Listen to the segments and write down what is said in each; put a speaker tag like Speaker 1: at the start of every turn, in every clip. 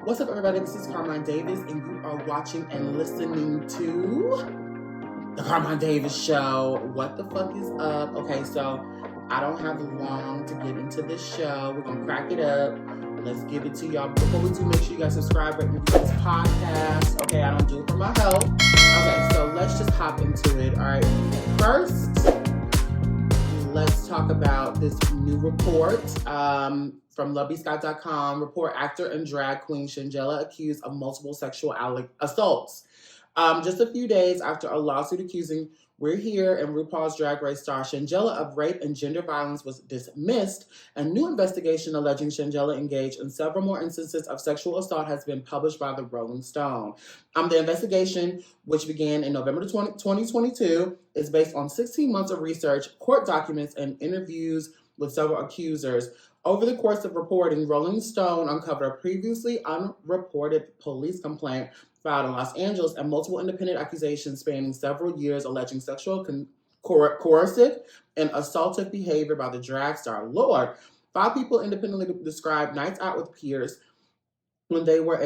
Speaker 1: What's up, everybody? This is Carmine Davis, and you are watching and listening to The Carmine Davis Show. What the fuck is up? Okay, so I don't have long to get into this show. We're going to crack it up. Let's give it to y'all. Before we do, make sure you guys subscribe, rate, and review this podcast. Okay, I don't do it for my health. Okay, so let's just hop into it. All right, first, let's talk about this new report from LovelyScott.com. Report: actor and drag queen Shangela accused of multiple sexual assaults. Just a few days after a lawsuit accusing We're Here and RuPaul's Drag Race star Shangela of rape and gender violence was dismissed, a new investigation alleging Shangela engaged in several more instances of sexual assault has been published by the Rolling Stone. The investigation, which began in November 2022, is based on 16 months of research, court documents, and interviews with several accusers. Over the course of reporting, Rolling Stone uncovered a previously unreported police complaint filed in Los Angeles and multiple independent accusations spanning several years alleging sexual, coercive, and assaultive behavior by the drag star. Lord, 5 people independently described nights out with peers when they were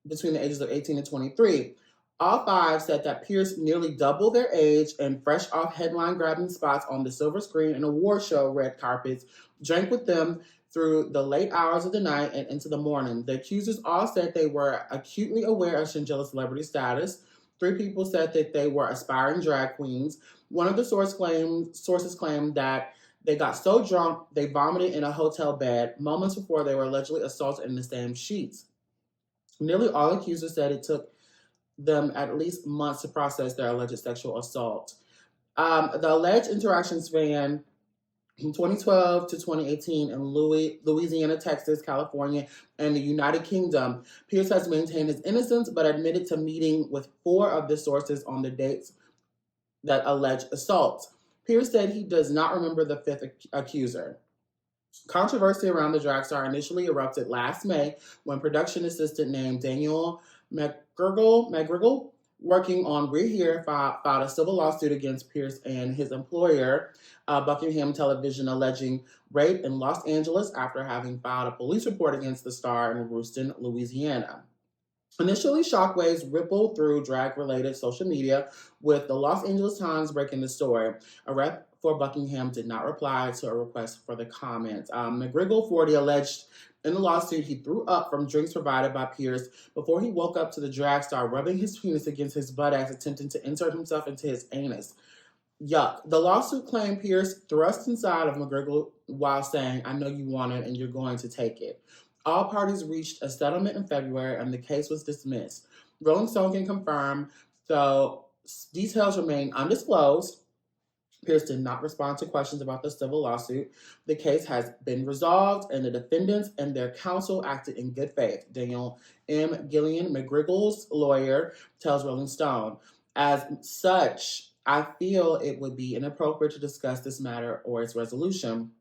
Speaker 1: between the ages of 18 and 23. All 5 said that peers nearly double their age and fresh off headline-grabbing spots on the silver screen and award show red carpets drank with them through the late hours of the night and into the morning. The accusers all said they were acutely aware of Shangela's celebrity status. 3 people said that they were aspiring drag queens. One of the sources claimed that they got so drunk they vomited in a hotel bed moments before they were allegedly assaulted in the same sheets. Nearly all accusers said it took them at least months to process their alleged sexual assault. The alleged interaction span from 2012 to 2018 in Louisiana, Texas, California, and the United Kingdom. Pierce has maintained his innocence, but admitted to meeting with 4 of the sources on the dates that alleged assaults. Pierce said he does not remember the 5th accuser. Controversy around the drag star initially erupted last May when production assistant named Daniel McGriggle, working on We're Here, filed a civil lawsuit against Pierce and his employer, Buckingham Television, alleging rape in Los Angeles after having filed a police report against the star in Ruston, Louisiana. Initially, shockwaves rippled through drag-related social media, with the Los Angeles Times breaking the story. A rep for Buckingham did not reply to a request for the comment. McGriggle, 40, alleged in the lawsuit he threw up from drinks provided by Pierce before he woke up to the drag star rubbing his penis against his buttocks, attempting to insert himself into his anus. Yuck. The lawsuit claimed Pierce thrust inside of McGriggle while saying, "I know you want it and you're going to take it." All parties reached a settlement in February and the case was dismissed. Rolling Stone can confirm, though details remain undisclosed. Pierce did not respond to questions about the civil lawsuit. The case has been resolved, and the defendants and their counsel acted in good faith. Daniel M. Gillian, McGriggle's lawyer, tells Rolling Stone. As such, I feel it would be inappropriate to discuss this matter or its resolution.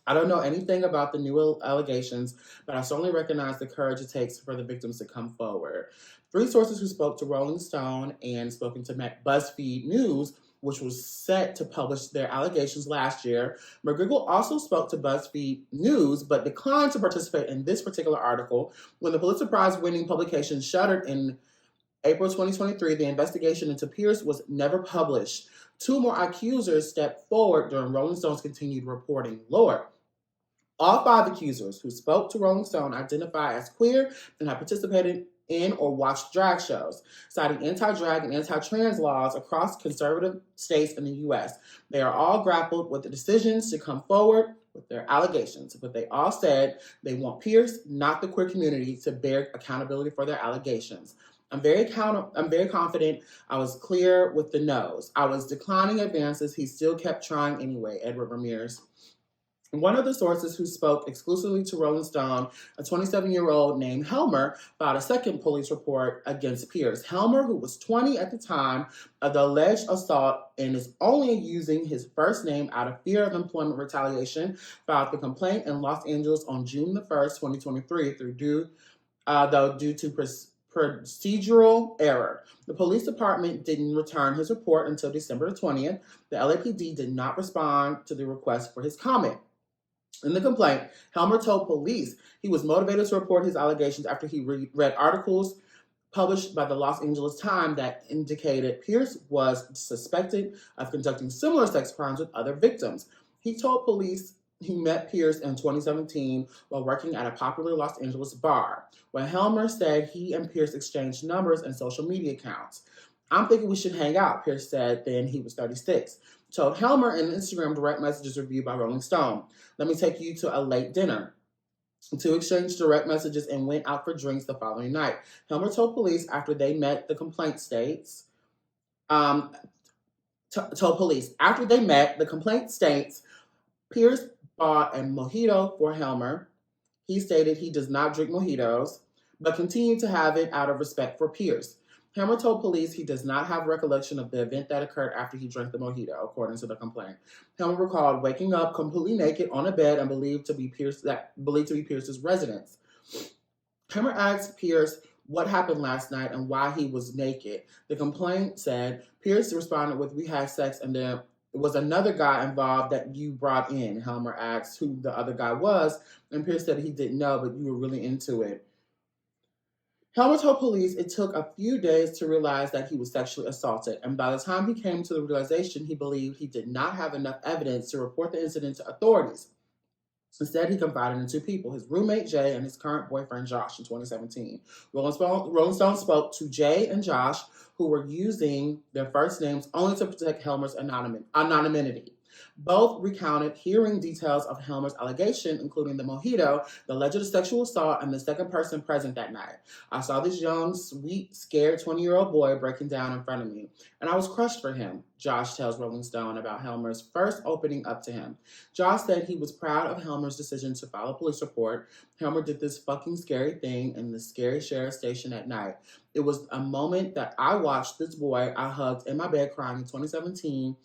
Speaker 1: I don't know anything about the new allegations, but I certainly recognize the courage it takes for the victims to come forward. 3 sources who spoke to Rolling Stone and spoken to BuzzFeed News, which was set to publish their allegations last year. McGriggle also spoke to BuzzFeed News, but declined to participate in this particular article. When the Pulitzer Prize-winning publication shuttered in April 2023, the investigation into Pierce was never published. 2 more accusers stepped forward during Rolling Stone's continued reporting. Lord. All 5 accusers who spoke to Rolling Stone identify as queer and have participated in or watched drag shows, citing anti-drag and anti-trans laws across conservative states in the U.S. They are all grappled with the decisions to come forward with their allegations, but they all said they want Pierce, not the queer community, to bear accountability for their allegations. I'm very confident I was clear with the no's. I was declining advances. He still kept trying anyway, Edward Ramirez. One of the sources who spoke exclusively to Rolling Stone, a 27-year-old named Helmer, filed a second police report against Pierce. Helmer, who was 20 at the time of the alleged assault and is only using his first name out of fear of employment retaliation, filed the complaint in Los Angeles on June 1st, 2023, due to procedural error. The police department didn't return his report until December 20th. The LAPD did not respond to the request for his comment. In the complaint, Helmer told police he was motivated to report his allegations after he read articles published by the Los Angeles Times that indicated Pierce was suspected of conducting similar sex crimes with other victims. He told police he met Pierce in 2017 while working at a popular Los Angeles bar, where Helmer said he and Pierce exchanged numbers and social media accounts. I'm thinking we should hang out, Pierce said. Then he was 36. Told Helmer in an Instagram direct messages reviewed by Rolling Stone. Let me take you to a late dinner. To exchange direct messages and went out for drinks the following night. Helmer told police after they met the complaint states, Pierce bought a mojito for Helmer. He stated he does not drink mojitos, but continued to have it out of respect for Pierce. Helmer told police he does not have recollection of the event that occurred after he drank the mojito, according to the complaint. Helmer recalled waking up completely naked on a bed and believed to be Pierce's residence. Helmer asked Pierce what happened last night and why he was naked. The complaint said Pierce responded with, "We had sex and there was another guy involved that you brought in." Helmer asked who the other guy was, and Pierce said he didn't know, but you were really into it. Helmer told police it took a few days to realize that he was sexually assaulted, and by the time he came to the realization, he believed he did not have enough evidence to report the incident to authorities. Instead, he confided in two people, his roommate Jay and his current boyfriend Josh in 2017. Rolling Stone spoke to Jay and Josh, who were using their first names only to protect Helmer's anonymity. Both recounted hearing details of Helmer's allegation, including the mojito, the alleged sexual assault, and the second person present that night. "I saw this young, sweet, scared 20-year-old boy breaking down in front of me, and I was crushed for him," Josh tells Rolling Stone about Helmer's first opening up to him. Josh said he was proud of Helmer's decision to file a police report. Helmer did this fucking scary thing in the scary sheriff station at night. "It was a moment that I watched this boy I hugged in my bed crying in 2017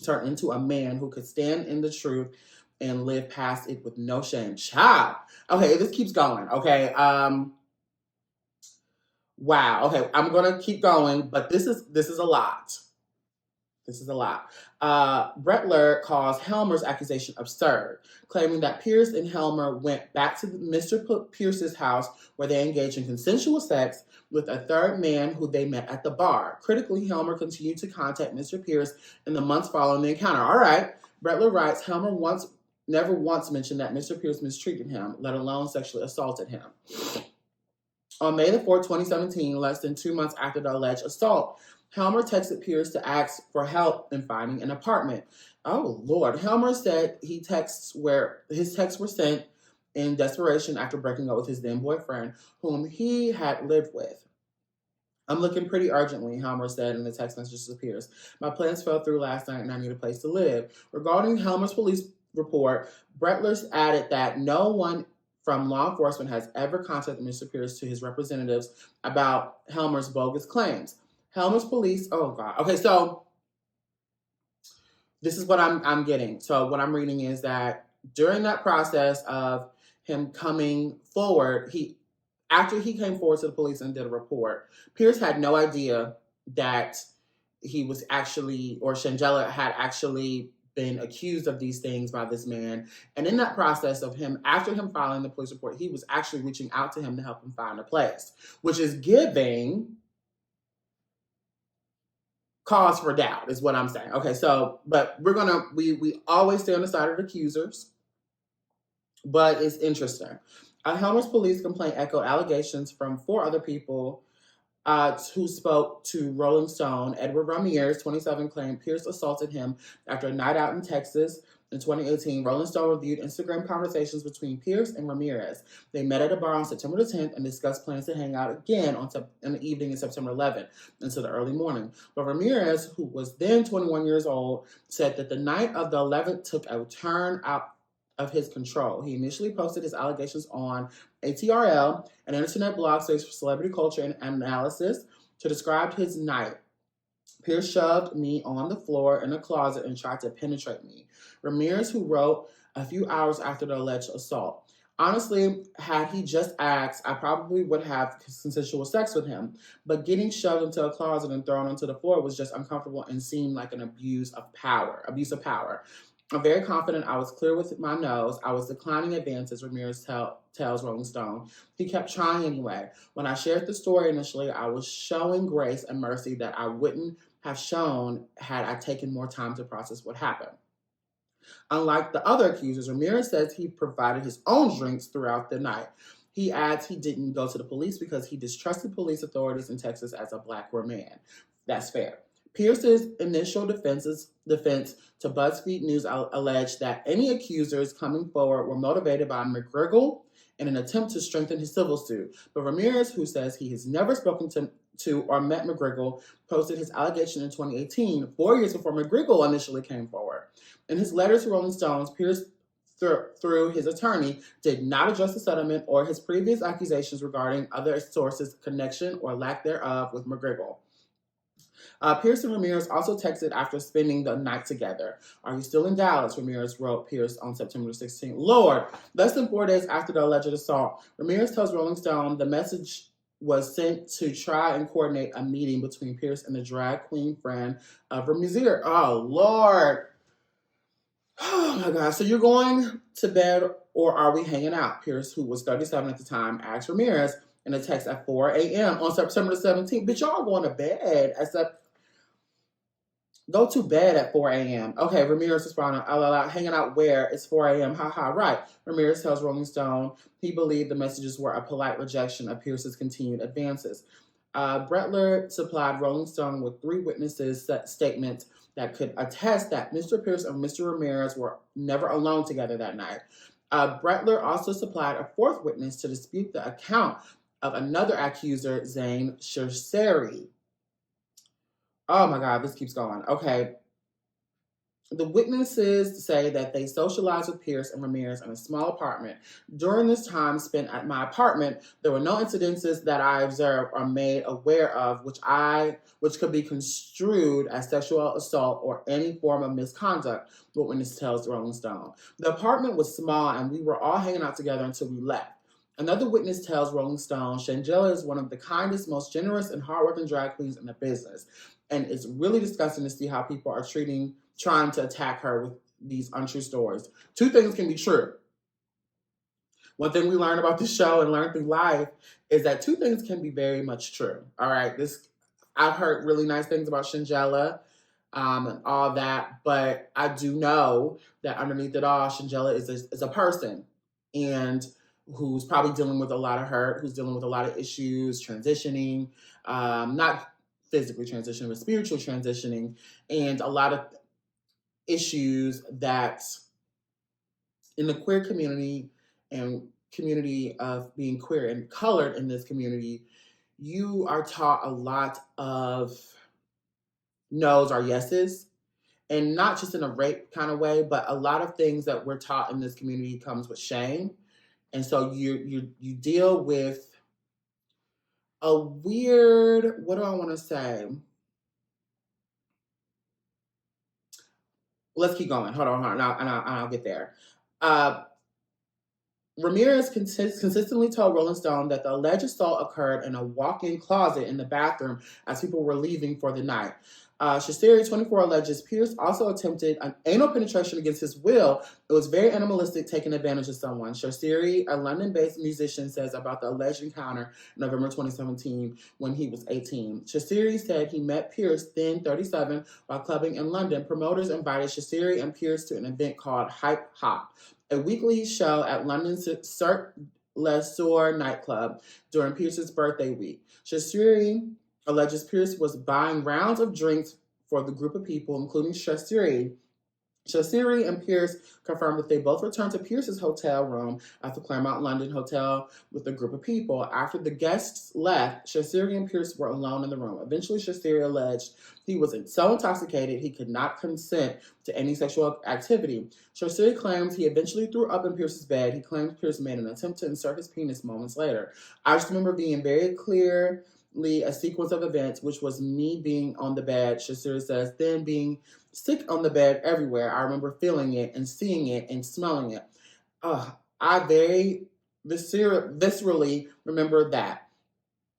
Speaker 1: turn into a man who could stand in the truth and live past it with no shame." Child. Okay, this keeps going. Okay. Wow. Okay, I'm gonna keep going, but this is a lot. This is a lot. Brettler calls Helmer's accusation absurd, claiming that Pierce and Helmer went back to Mr. Pierce's house where they engaged in consensual sex with a third man who they met at the bar. Critically, Helmer continued to contact Mr. Pierce in the months following the encounter. All right. Brettler writes, Helmer never once mentioned that Mr. Pierce mistreated him, let alone sexually assaulted him. On May the 4th, 2017, less than 2 months after the alleged assault, Helmer texted Pierce to ask for help in finding an apartment. Oh, Lord. Helmer said his texts were sent in desperation after breaking up with his then boyfriend, whom he had lived with. "I'm looking pretty urgently," Helmer said in the text messages to Pierce. "My plans fell through last night and I need a place to live." Regarding Helmer's police report, Brettler added that no one from law enforcement has ever contacted Mr. Pierce to his representatives about Helmer's bogus claims. Helmer's police, oh God. Okay, so this is what I'm getting. So what I'm reading is that during that process of him coming forward, after he came forward to the police and did a report, Pierce had no idea that he was actually, or Shangela had actually been accused of these things by this man. And in that process of him, after him filing the police report, he was actually reaching out to him to help him find a place, which is giving cause for doubt, is what I'm saying. Okay, so, but we always stay on the side of the accusers, but it's interesting. Helmer's police complaint echoed allegations from 4 other people who spoke to Rolling Stone. Edward Ramirez, 27, claimed Pierce assaulted him after a night out in Texas. In 2018, Rolling Stone reviewed Instagram conversations between Pierce and Ramirez. They met at a bar on September the 10th and discussed plans to hang out again in the evening of September 11th into the early morning. But Ramirez, who was then 21 years old, said that the night of the 11th took a turn out of his control. He initially posted his allegations on ATRL, an internet blog space for celebrity culture and analysis, to describe his night. Pierce shoved me on the floor in a closet and tried to penetrate me. Ramirez, who wrote a few hours after the alleged assault. Honestly, had he just asked, I probably would have consensual sex with him. But getting shoved into a closet and thrown onto the floor was just uncomfortable and seemed like an abuse of power. I'm very confident I was clear with my nose. I was declining advances, Ramirez tells Rolling Stone. He kept trying anyway. When I shared the story initially, I was showing grace and mercy that I wouldn't have shown had I taken more time to process what happened. Unlike the other accusers, Ramirez says he provided his own drinks throughout the night. He adds he didn't go to the police because he distrusted police authorities in Texas as a black man. That's fair. Pierce's initial defense to BuzzFeed News alleged that any accusers coming forward were motivated by McGregor in an attempt to strengthen his civil suit. But Ramirez, who says he has never spoken to or met McGregor, posted his allegation in 2018, 4 years before McGregor initially came forward. In his letter to Rolling Stones, Pierce, through his attorney, did not address the settlement or his previous accusations regarding other sources' connection or lack thereof with McGregor. Pierce and Ramirez also texted after spending the night together. Are you still in Dallas? Ramirez wrote Pierce on September 16th. Lord, less than 4 days after the alleged assault, Ramirez tells Rolling Stone the message was sent to try and coordinate a meeting between Pierce and the drag queen friend of Ramirez. Oh, Lord. Oh, my God. So you're going to bed or are we hanging out? Pierce, who was 37 at the time, asked Ramirez in a text at 4 a.m. on September 17th. Bitch, y'all going to bed Go to bed at 4 a.m. Okay, Ramirez responded, hanging out where? It's 4 a.m. Haha, right. Ramirez tells Rolling Stone he believed the messages were a polite rejection of Pierce's continued advances. Bretler supplied Rolling Stone with 3 witnesses' statements that could attest that Mr. Pierce and Mr. Ramirez were never alone together that night. Bretler also supplied a 4th witness to dispute the account of another accuser, Zane Shasheri. Oh my God, this keeps going. Okay. The witnesses say that they socialized with Pierce and Ramirez in a small apartment. During this time spent at my apartment, there were no incidences that I observed or made aware of which could be construed as sexual assault or any form of misconduct, the witness tells Rolling Stone. The apartment was small and we were all hanging out together until we left. Another witness tells Rolling Stone, Shangela is one of the kindest, most generous, and hardworking drag queens in the business. And it's really disgusting to see how people are trying to attack her with these untrue stories. 2 things can be true. One thing we learn about this show and learn through life is that 2 things can be very much true. All right, I've heard really nice things about Shangela and all that, but I do know that underneath it all, Shangela is a person and who's probably dealing with a lot of hurt, who's dealing with a lot of issues, transitioning, not physically transitioning, but spiritual transitioning, and a lot of issues that in the queer community and community of being queer and colored in this community, you are taught a lot of no's or yeses, and not just in a rape kind of way, but a lot of things that we're taught in this community comes with shame. And so you deal with a weird, what do I want to say? Let's keep going. Hold on, and I'll get there. Ramirez consistently told Rolling Stone that the alleged assault occurred in a walk-in closet in the bathroom as people were leaving for the night. Shasheri, 24, alleges Pierce also attempted an anal penetration against his will. It was very animalistic, taking advantage of someone. Shasheri, a London-based musician, says about the alleged encounter in November 2017 when he was 18. Shasheri said he met Pierce, then 37, while clubbing in London. Promoters invited Shasheri and Pierce to an event called Hype Hop, a weekly show at London's Cirque du Soleil nightclub during Pierce's birthday week. Shasheri alleges Pierce was buying rounds of drinks for the group of people, including Shasheri. Shasheri and Pierce confirmed that they both returned to Pierce's hotel room at the Claremont London Hotel with a group of people. After the guests left, Shasheri and Pierce were alone in the room. Eventually, Shasheri alleged he was so intoxicated he could not consent to any sexual activity. Shasheri claims he eventually threw up in Pierce's bed. He claims Pierce made an attempt to insert his penis moments later. I just remember being very clearly a sequence of events, which was me being on the bed, Shasheri says, then being sick on the bed everywhere. I remember feeling it and seeing it and smelling it. I very viscerally remember that.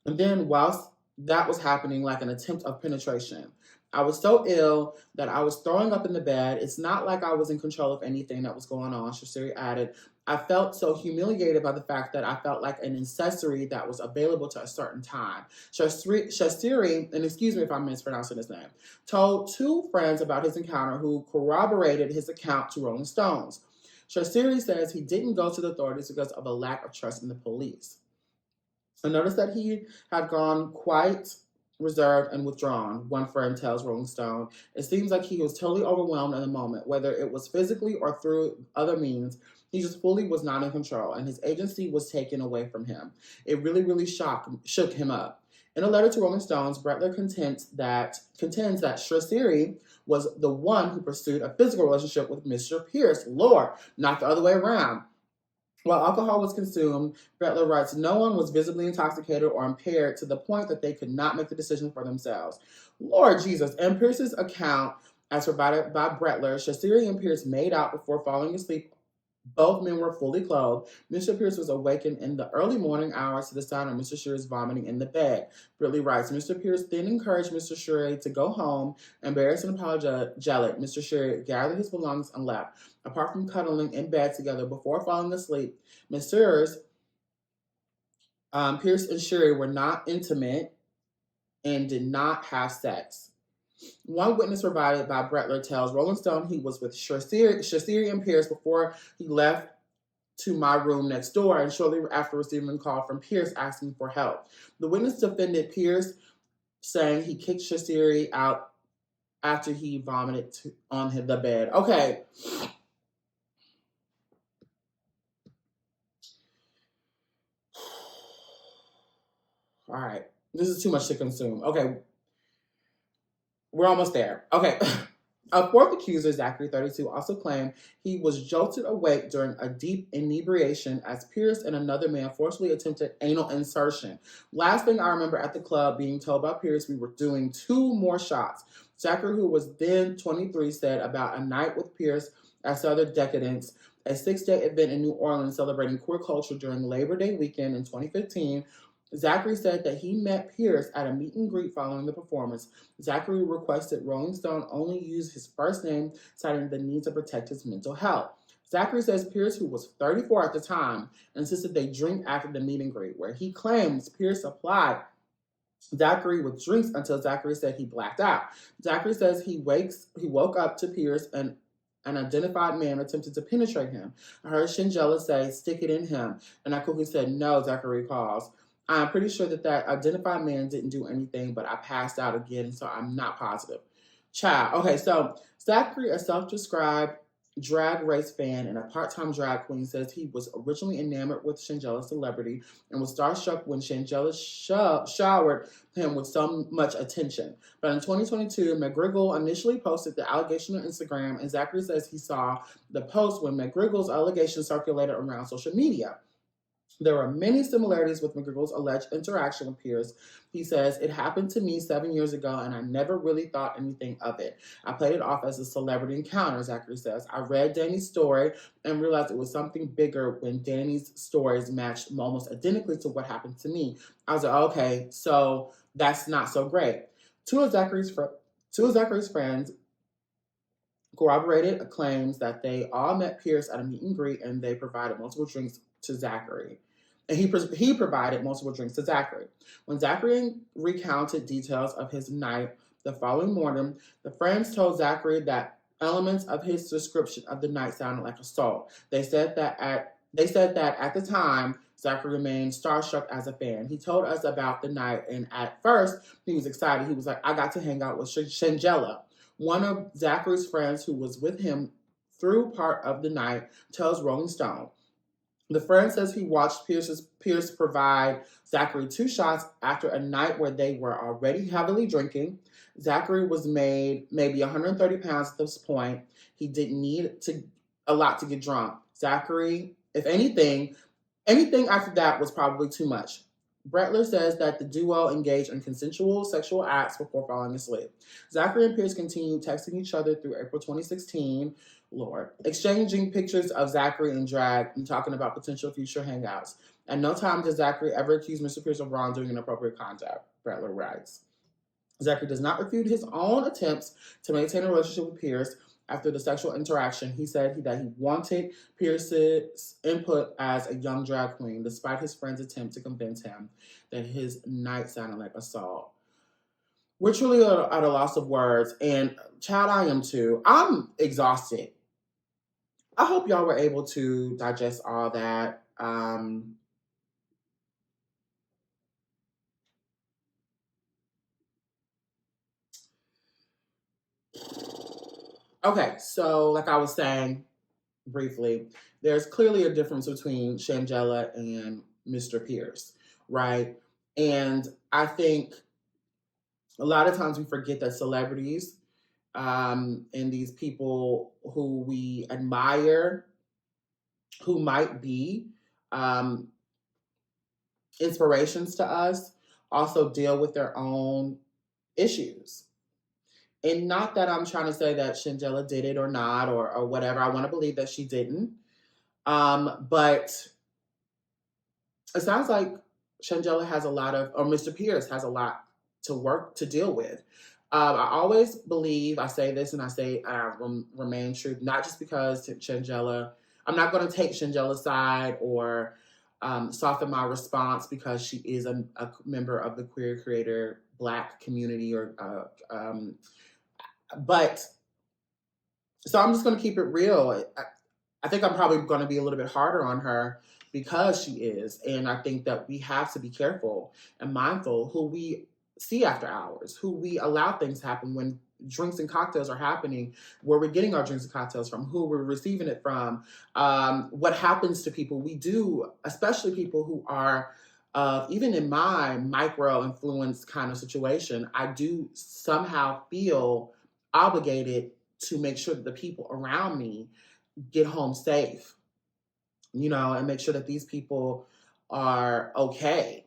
Speaker 1: And then whilst that was happening, like an attempt of penetration, I was so ill that I was throwing up in the bed. It's not like I was in control of anything that was going on, Shasiri added. I felt so humiliated by the fact that I felt like an accessory that was available to a certain time. Shastiri, and excuse me if I'm mispronouncing his name, told two friends about his encounter who corroborated his account to Rolling Stones. Shastiri says he didn't go to the authorities because of a lack of trust in the police. I noticed that he had gone quite reserved and withdrawn, one friend tells Rolling Stone. It seems like he was totally overwhelmed in the moment, whether it was physically or through other means. He just fully was not in control, and his agency was taken away from him. It really shook him up. In a letter to Rolling Stones, Brettler contends that Shasiri was the one who pursued a physical relationship with Mr. Pierce. Lord, not the other way around. While alcohol was consumed, Brettler writes, no one was visibly intoxicated or impaired to the point that they could not make the decision for themselves. Lord Jesus. In Pierce's account, as provided by Brettler, Shasiri and Pierce made out before falling asleep. Both men were fully clothed. Mr. Pierce was awakened in the early morning hours to the sound of Mr. Shuri's vomiting in the bed. Britley writes, Mr. Pierce then encouraged Mr. Shuri to go home. Embarrassed and apologetic, Mr. Shuri gathered his belongings and left. Apart from cuddling in bed together before falling asleep, Messrs. Pierce and Shuri were not intimate and did not have sex. One witness provided by Brettler tells Rolling Stone he was with Shasiri and Pierce before he left to my room next door and shortly after receiving a call from Pierce asking for help. The witness defended Pierce, saying he kicked Shasiri out after he vomited on the bed. Okay. All right. This is too much to consume. Okay. We're almost there. Okay. A fourth accuser, Zachary, 32, also claimed he was jolted awake during a deep inebriation as Pierce and another man forcibly attempted anal insertion. Last thing I remember at the club being told by Pierce, we were doing 2 more shots. Zachary, who was then 23, said about a night with Pierce at Southern Decadence, a 6-day event in New Orleans celebrating queer culture during Labor Day weekend in 2015. Zachary said that he met Pierce at a meet and greet following the performance. Zachary requested Rolling Stone only use his first name, citing the need to protect his mental health. Zachary says Pierce, who was 34 at the time, insisted they drink after the meet and greet, where he claims Pierce supplied Zachary with drinks until Zachary said he blacked out. Zachary says he woke up to Pierce and an identified man attempted to penetrate him. I heard Shangela say, stick it in him. And I quickly said, no, Zachary recalls. I'm pretty sure that identified man didn't do anything, but I passed out again, so I'm not positive. Child. Okay, so Zachary, a self-described drag race fan and a part-time drag queen, says he was originally enamored with Shangela's celebrity and was starstruck when Shangela showered him with so much attention. But in 2022, McGriggle initially posted the allegation on Instagram, and Zachary says he saw the post when McGriggle's allegation circulated around social media. There are many similarities with McGriggle's alleged interaction with Pierce. He says, it happened to me 7 years ago, and I never really thought anything of it. I played it off as a celebrity encounter, Zachary says. I read Danny's story and realized it was something bigger when Danny's stories matched almost identically to what happened to me. I was like, okay, so that's not so great. Two of Zachary's friends corroborated claims that they all met Pierce at a meet and greet, and they provided multiple drinks to Zachary. And he provided multiple drinks to Zachary. When Zachary recounted details of his night the following morning, the friends told Zachary that elements of his description of the night sounded like assault. They said that at the time, Zachary remained starstruck as a fan. He told us about the night, and at first, he was excited. He was like, I got to hang out with Shangela. One of Zachary's friends who was with him through part of the night tells Rolling Stone. The friend says he watched Pierce provide Zachary 2 shots after a night where they were already heavily drinking. Zachary was made maybe 130 pounds at this point. He didn't need a lot to get drunk. Zachary, if anything after that was probably too much. Brettler says that the duo engaged in consensual sexual acts before falling asleep. Zachary and Pierce continued texting each other through April 2016, Lord, exchanging pictures of Zachary in drag and talking about potential future hangouts. At no time did Zachary ever accuse Mr. Pierce of wrongdoing inappropriate conduct, Brettler writes. Zachary does not refute his own attempts to maintain a relationship with Pierce after the sexual interaction. He said that he wanted Pierce's input as a young drag queen, despite his friend's attempt to convince him that his night sounded like assault. We're truly at a loss of words, and child, I am too. I'm exhausted. I hope y'all were able to digest all that. Okay, so like I was saying briefly, there's clearly a difference between Shangela and Mr. Pierce, right? And I think a lot of times we forget that celebrities and these people who we admire, who might be um, inspirations to us, also deal with their own issues. And not that I'm trying to say that Shangela did it or not, or whatever. I want to believe that she didn't. But it sounds like Shangela has a lot of, or Mr. Pierce has a lot to deal with. I always believe, I say this and I say remain true, not just because Shangela, I'm not going to take Shangela's side or soften my response because she is a member of the queer creator Black community but so I'm just going to keep it real. I think I'm probably going to be a little bit harder on her because she is. And I think that we have to be careful and mindful who we see after hours, who we allow things to happen when drinks and cocktails are happening, where we're getting our drinks and cocktails from, who we're receiving it from, what happens to people. We do, especially people who are, even in my micro influence kind of situation, I do somehow feel obligated to make sure that the people around me get home safe, and make sure that these people are okay,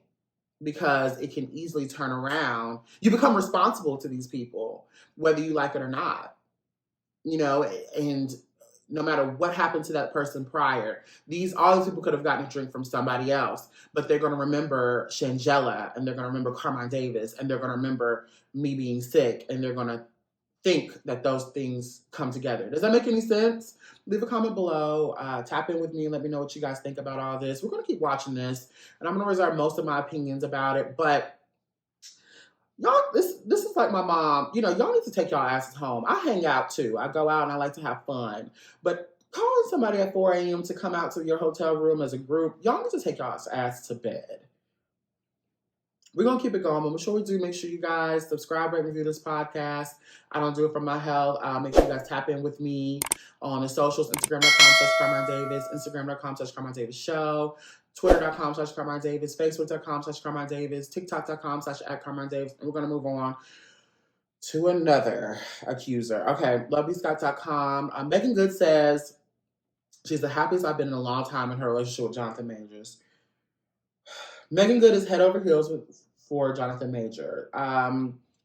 Speaker 1: because it can easily turn around. You become responsible to these people, whether you like it or not, and no matter what happened to that person prior, all these people could have gotten a drink from somebody else, but they're going to remember Shangela, and they're going to remember Carmine Davis, and they're going to remember me being sick, and they're going to think that those things come together. Does that make any sense? Leave a comment below. Tap in with me and let me know what you guys think about all this. We're going to keep watching this, and I'm going to reserve most of my opinions about it. But y'all, this is like my mom. Y'all need to take y'all asses home. I hang out too. I go out and I like to have fun. But calling somebody at 4 a.m. to come out to your hotel room as a group, y'all need to take y'all's ass to bed. We're going to keep it going, but before we do, make sure you guys subscribe, rate, review this podcast. I don't do it for my health. Make sure you guys tap in with me on the socials, Instagram.com/Carmine Davis, Instagram.com/Carmine Davis Show, Twitter.com/Carmine Davis, Facebook.com/Carmine Davis, TikTok.com/@Carmine Davis. And we're going to move on to another accuser. Okay, LovelyScott.com. Meagan Good says she's the happiest I've been in a long time in her relationship with Jonathan Majors. Meagan Good is head over heels for Jonathan Major.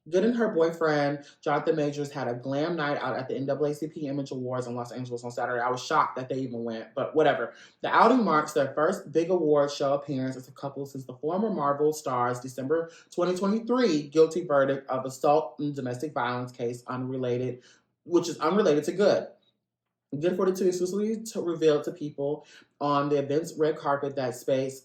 Speaker 1: Good and her boyfriend, Jonathan Majors, had a glam night out at the NAACP Image Awards in Los Angeles on Saturday. I was shocked that they even went, but whatever. The outing marks their first big award show appearance as a couple since the former Marvel star's December 2023 guilty verdict of assault and domestic violence case which is unrelated to Good. Good 42 exclusively revealed to people on the event's red carpet that space.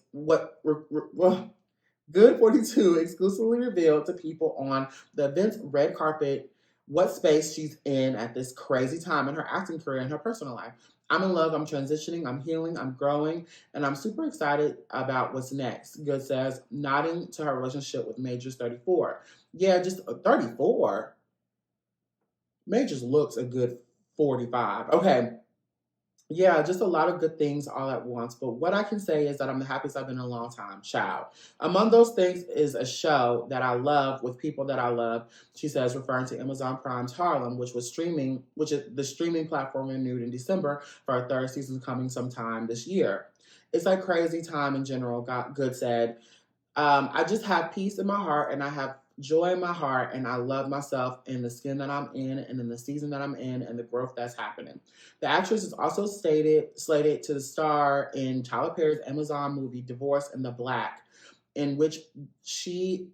Speaker 1: Good 42 exclusively revealed to people on the event's red carpet what space she's in at this crazy time in her acting career and her personal life. I'm in love, I'm transitioning, I'm healing, I'm growing, and I'm super excited about what's next, Good says, nodding to her relationship with Majors 34. Yeah, just 34. Majors looks a good 45. Okay. Yeah, just a lot of good things all at once. But what I can say is that I'm the happiest I've been in a long time. Child. Among those things is a show that I love with people that I love. She says, referring to Amazon Prime's Harlem, which is the streaming platform renewed in December for our third season coming sometime this year. It's like crazy time in general, Good said. I just have peace in my heart, and I have joy in my heart, and I love myself in the skin that I'm in and in the season that I'm in and the growth that's happening. The actress is also slated to star in Tyler Perry's Amazon movie Divorce in the Black, in which she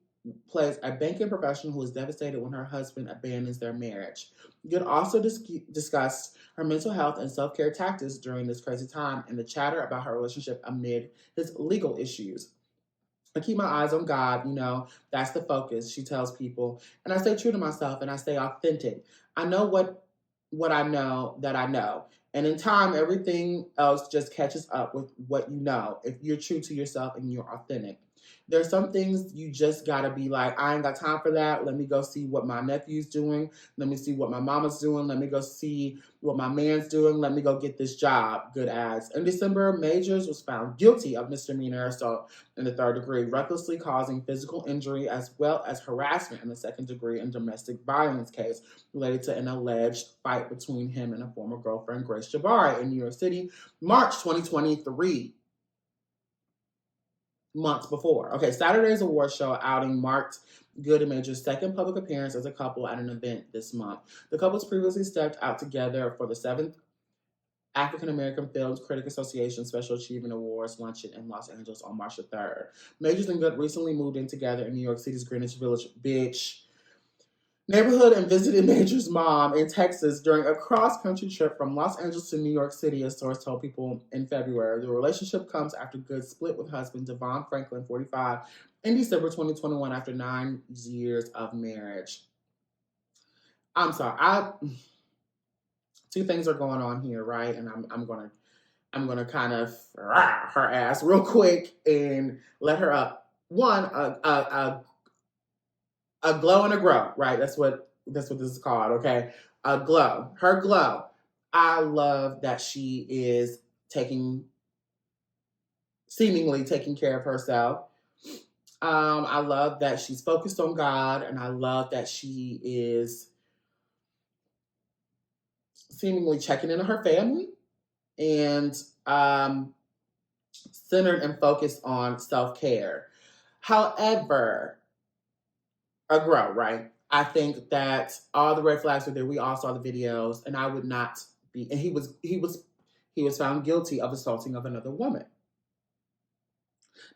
Speaker 1: plays a banking professional who is devastated when her husband abandons their marriage. Good also discussed her mental health and self care tactics during this crazy time and the chatter about her relationship amid his legal issues. I keep my eyes on God, that's the focus, she tells people. And I stay true to myself and I stay authentic. I know what I know that I know. And in time, everything else just catches up with what you know if you're true to yourself and you're authentic. There's some things you just gotta be like, I ain't got time for that. Let me go see what my nephew's doing. Let me see what my mama's doing. Let me go see what my man's doing. Let me go get this job. Good ads. In December, Majors was found guilty of misdemeanor assault in the third degree, recklessly causing physical injury as well as harassment in the second degree and domestic violence case related to an alleged fight between him and a former girlfriend, Grace Jabari, in New York City, March 2023. Months before. Okay, Saturday's award show outing marked Good and Major's second public appearance as a couple at an event this month. The couples previously stepped out together for the 7th African American Film Critic Association Special Achievement Awards luncheon in Los Angeles on March the 3rd. Majors and Good recently moved in together in New York City's Greenwich Village neighborhood and visited Major's mom in Texas during a cross-country trip from Los Angeles to New York City, a source told People in February. The relationship comes after Good split with husband Devon Franklin, 45, in December 2021 after 9 years of marriage. I'm sorry. Two things are going on here, right? And I'm gonna kind of her ass real quick and let her up. One, a glow and a grow, right? That's what this is called, okay? A glow. Her glow. I love that she is seemingly taking care of herself. I love that she's focused on God, and I love that she is seemingly checking into her family and centered and focused on self-care. However, a grow, right? I think that all the red flags were there. We all saw the videos, and I would not be. And he was found guilty of assaulting of another woman.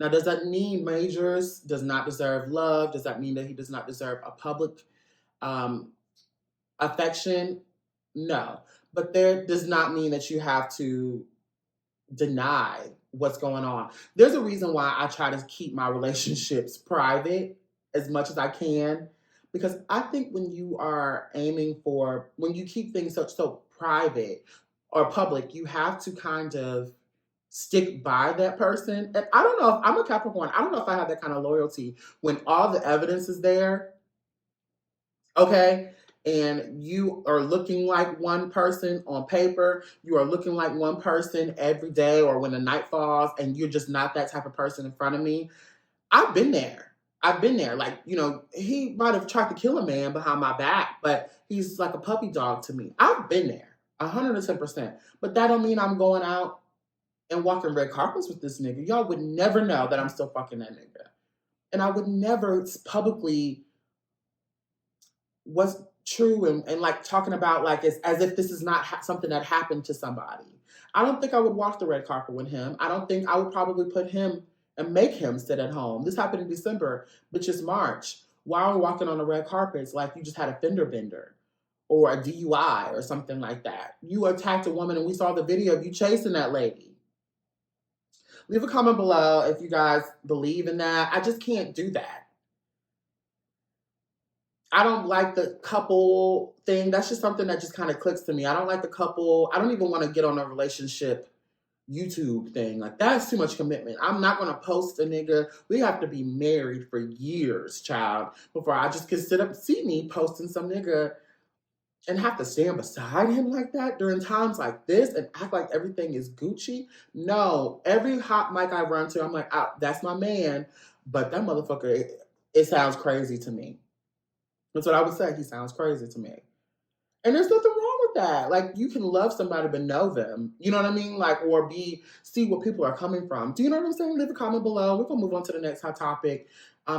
Speaker 1: Now, does that mean Majors does not deserve love? Does that mean that he does not deserve a public affection? No, but there does not mean that you have to deny what's going on. There's a reason why I try to keep my relationships private as much as I can, because I think when you are when you keep things so private or public, you have to kind of stick by that person. And I don't know if I'm a Capricorn. I don't know if I have that kind of loyalty when all the evidence is there. Okay. And you are looking like one person on paper. You are looking like one person every day or when the night falls, and you're just not that type of person in front of me. I've been there. Like, he might have tried to kill a man behind my back, but he's like a puppy dog to me. I've been there 110%. But that don't mean I'm going out and walking red carpets with this nigga. Y'all would never know that I'm still fucking that nigga. And I would never publicly what's true and like talking about like as if this is not something that happened to somebody. I don't think I would walk the red carpet with him. I don't think I would probably put him and make him sit at home. This happened in December, which is March. Why are we walking on the red carpets like you just had a fender bender or a DUI or something like that? You attacked a woman and we saw the video of you chasing that lady. Leave a comment below if you guys believe in that. I just can't do that. I don't like the couple thing. That's just something that just kind of clicks to me. I don't like the couple. I don't even want to get on a relationship YouTube thing. Like, that's too much commitment. I'm not going to post a nigga. We have to be married for years, child, before I just can see me posting some nigga and have to stand beside him like that during times like this and act like everything is Gucci. No, every hot mic I run to, I'm like, oh, that's my man. But that motherfucker, it sounds crazy to me. That's what I would say. He sounds crazy to me. And there's nothing wrong with that. Like, you can love somebody but know them. You know what I mean? Like, or see what people are coming from. Do you know what I'm saying? Leave a comment below. We're gonna move on to the next hot topic.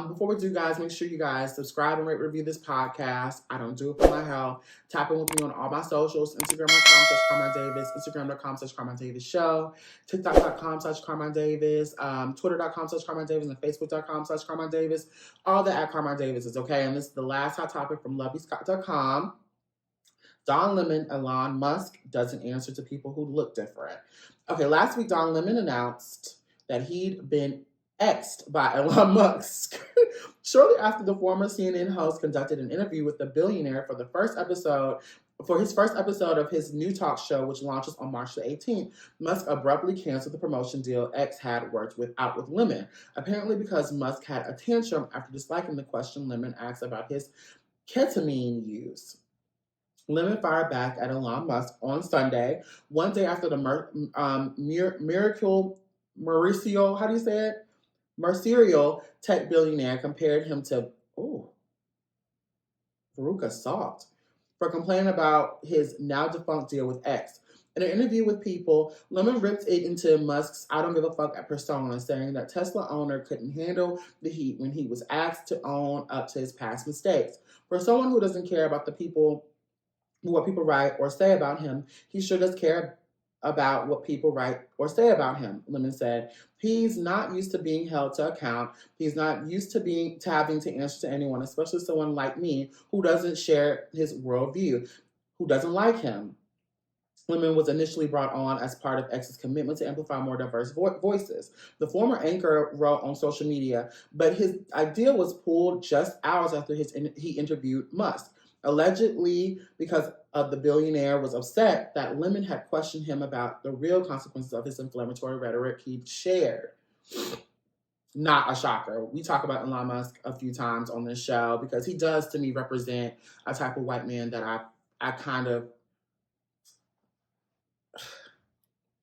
Speaker 1: Before we do, guys, make sure you guys subscribe and rate, review this podcast. I don't do it for my health. Tap in with me on all my socials. Instagram.com/Carmine Davis. Instagram.com/Carmine Davis Show. TikTok.com/Carmine Davis. Twitter.com/Carmine Davis. And Facebook.com/Carmine Davis. All that at Carmine Davis is okay. And this is the last hot topic from LoveyScott.com. Don Lemon, Elon Musk doesn't answer to people who look different. Okay, last week Don Lemon announced that he'd been X'd by Elon Musk. Shortly after the former CNN host conducted an interview with the billionaire for his first episode of his new talk show, which launches on March the 18th, Musk abruptly canceled the promotion deal X had worked out with Lemon, apparently because Musk had a tantrum after disliking the question Lemon asked about his ketamine use. Lemon fired back at Elon Musk on Sunday, one day after the Mauricio, how do you say it? Mercurial tech billionaire compared him to Veruca Salt for complaining about his now defunct deal with X. In an interview with People, Lemon ripped it into Musk's "I don't give a fuck" persona, saying that Tesla owner couldn't handle the heat when he was asked to own up to his past mistakes. For someone who doesn't care about what people write or say about him, he sure does care about what people write or say about him, Lemon said. He's not used to being held to account. He's not used to having to answer to anyone, especially someone like me who doesn't share his worldview, who doesn't like him. Lemon was initially brought on as part of X's commitment to amplify more diverse voices. The former anchor wrote on social media, but his idea was pulled just hours after he interviewed Musk, allegedly because the billionaire was upset that Lemon had questioned him about the real consequences of his inflammatory rhetoric he'd shared. Not a shocker. We talk about Elon Musk a few times on this show because he does, to me, represent a type of white man that I kind of,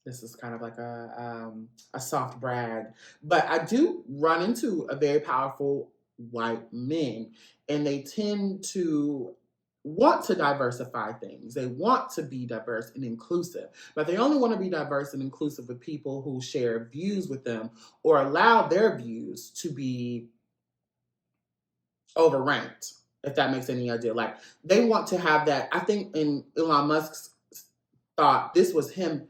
Speaker 1: this is kind of like a soft brag, but I do run into a very powerful white men, and they tend to want to diversify things. They want to be diverse and inclusive, but they only want to be diverse and inclusive with people who share views with them or allow their views to be overranked, if that makes any idea. Like, they want to have that. I think in Elon Musk's thought, this was him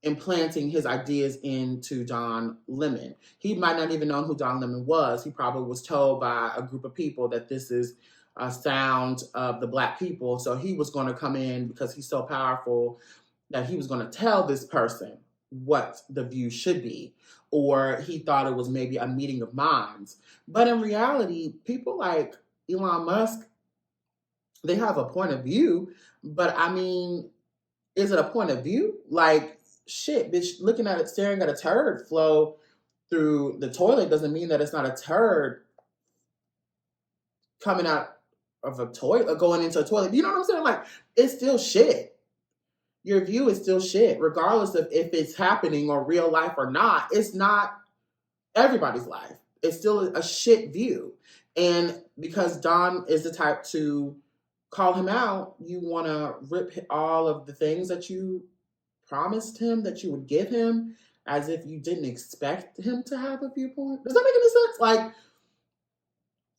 Speaker 1: implanting his ideas into Don Lemon. He might not even know who Don Lemon was. He probably was told by a group of people that this is a sound of the Black people. So he was going to come in because he's so powerful that he was going to tell this person what the view should be. Or he thought it was maybe a meeting of minds. But in reality, people like Elon Musk, they have a point of view. But I mean, is it a point of view? Like, shit, bitch, looking at it, staring at a turd flow through the toilet doesn't mean that it's not a turd coming out of a toilet or going into a toilet. You know what I'm saying? Like, it's still shit. Your view is still shit, regardless of if it's happening or real life or not. It's not everybody's life. It's still a shit view. And because Don is the type to call him out, you want to rip all of the things that you promised him that you would give him as if you didn't expect him to have a viewpoint. Does that make any sense? Like,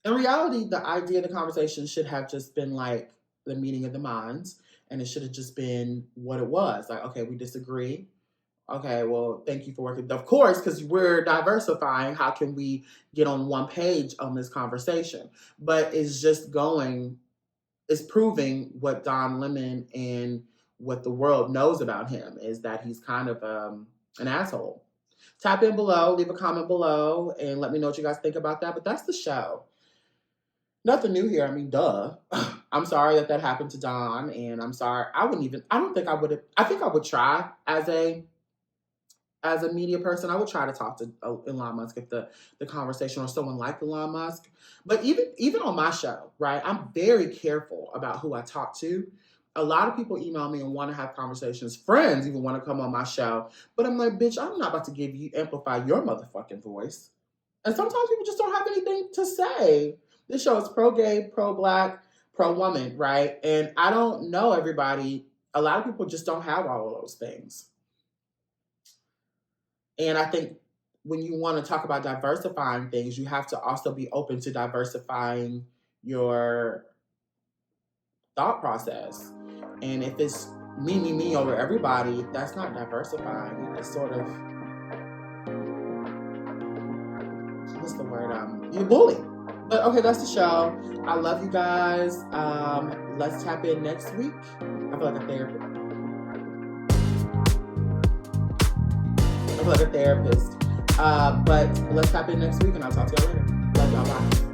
Speaker 1: in reality, the idea of the conversation should have just been like the meeting of the minds, and it should have just been what it was. Like, okay, we disagree. Okay, well, thank you for working. Of course, because we're diversifying, how can we get on one page on this conversation? But it's proving what Don Lemon and what the world knows about him is that he's kind of an asshole. Tap in below, leave a comment below, and let me know what you guys think about that. But that's the show. Nothing new here. I mean, duh. I'm sorry that happened to Don, and I'm sorry. I think I would try as a media person. I would try to talk to Elon Musk if the conversation or someone like Elon Musk. But even on my show, right, I'm very careful about who I talk to. A lot of people email me and want to have conversations. Friends even want to come on my show. But I'm like, bitch, I'm not about to amplify your motherfucking voice. And sometimes people just don't have anything to say. This show is pro-gay, pro-Black, pro-woman, right? And I don't know everybody A lot of people just don't have all of those things. And I think when you want to talk about diversifying things, you have to also be open to diversifying your thought process. And if it's me over everybody, that's not diversifying. It's sort of, what's the word? You're bully. But okay, that's the show. I love you guys. Let's tap in next week. I feel like a therapist. But let's tap in next week, and I'll talk to y'all later. Love y'all. Bye.